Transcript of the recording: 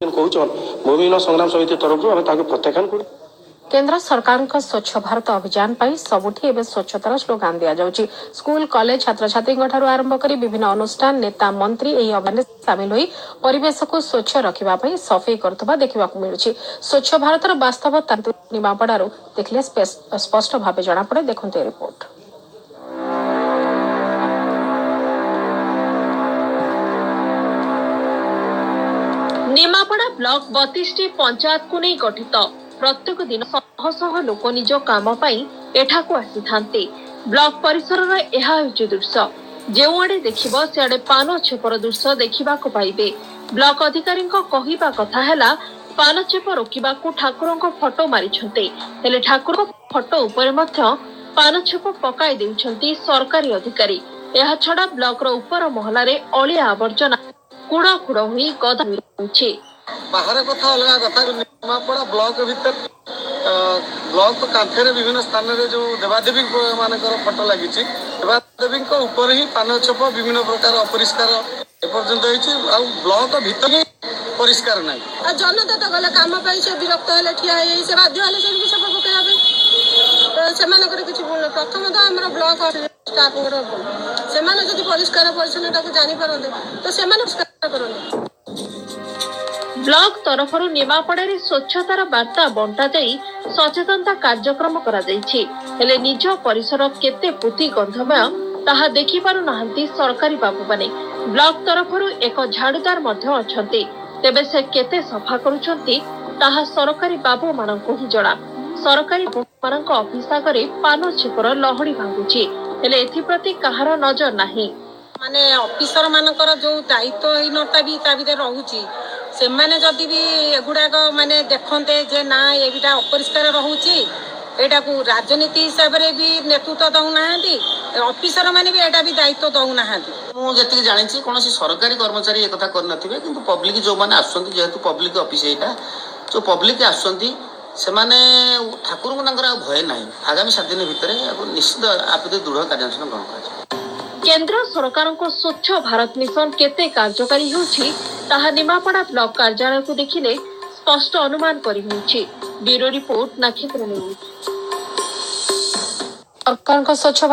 भूमिहीन संग्राम समिति तरफ प्रत्याख्यान कर केंद्र सरकार का स्वच्छ भारत अभियान पर सबुठी एवं स्वच्छतार स्लोगान दि जाउछि। स्कूल कॉलेज छात्र छात्री आरंभ कर विभिन्न अनुष्ठान नेता मंत्री यह अभियान सामिल होई परिवेश को स्वच्छ रखिबा पई सफाई करथबा देखिबा मिलुछि। स्वच्छ भारतर वास्तव तांतु निमापड़ारू देखले स्पष्ट भाव जना पड़े। देखंते रिपोर्ट। निमापड़ा ब्लॉक 32 पंचायत को नहीं गठित। प्रत्येक दिन शह शह लोक निज काम पाई एठाकू आसी थांते। ब्लॉक परिसर रे एहा होछि दृश्य। जेउआडे देखिबो सियाडे पान छेपर दृश्य देखिबा को पाइबे। ब्लॉक अधिकारी को कहिबा कथा हैला पान छेप रोकिबा को ठाकुर को फोटो मारि छन्ते। हेले ठाकुर को फोटो ऊपर मध्य पान छेप पकाई देउछन्ती सरकारी अधिकारी। एहा छडा ब्लॉक रो ऊपर महला रे अलिया आवर्जना कुड़ा कुड़ा हुई गदा होछि। बाहर कथा अलग कथा निमापड़ा ब्लॉक भीतर ब्लॉक कांथेरे विभिन्न स्थान रे जो देवादेवी मानकर फोटो लगी देवादेवी ऊपर ही पान छप विभिन्न प्रकार अपरिष्कार एपर्यंत होइछि। ब्लॉक भीतर ही परिष्कार नहीं। जनता तो गले काम पाई से विरक्त हेले ठिया हे से बाध्य हेले से सब पकेया बे तो से मानकर किछि प्रथम तो हमर ब्लॉक स्टाफ से माने जदि परिष्कार परिच्छन्नता को जानि परंदे तो से माने परिष्कार करंदे। ब्लॉक तरफ निमापड़े स्वच्छतार वार्ता बंटा जाई सचेतनता कार्यक्रम करा जाइछि। हेले निज परिसर केते पुति गंधमय ताहा देखि पारु नाहंती सरकारी बाबू माने। ब्लॉक तरफ एक झाड़ूदार मध्य अछंती, तेबे से केते सफा करूछंती ताहा सरकारी बाबू माननको ही जणा। सरकारी बाबूमानଙ୍କ ऑफिस आगरे पान छेपर लहड़ी भांगुछि, हेले एथि प्रति कहार नजर नाही। माने ऑफिसर मानकर जो दायित्वहीनता भी ता भीतर रहुछि से माने जदि भी एगुडाक माने देखन्ते जे ना एबिटा अपरिष्कार रहुछि एटा को राजनीति हिसाब रे भी नेतृत्व दउ नाहंती ऑफिसर माने भी एटा भी दायित्व दउ नाहंती। मु जति जानि छी कोनोसी सरकारी कर्मचारी एकथा कर नथिबे किंतु पब्लिक जो माने आसुंती जेहेतु पब्लिक ऑफिस एटा जो पब्लिक आसुंती से माने ठाकुर को नंगर भय नाही। आगामी 7 दिन भितरे निश्चित आपदे दृढ़ कार्यानुष्ठान ग्रहण करा। केंद्र सरकार को स्वच्छ भारत मिशन केते कार्यकारी होछि ताहा निमापड़ा ब्लॉक कार्यालय को देखिले स्पष्ट अनुमान करि होछि। ब्यूरो रिपोर्ट नक्षत्र न्यूज। सरकार को स्वच्छ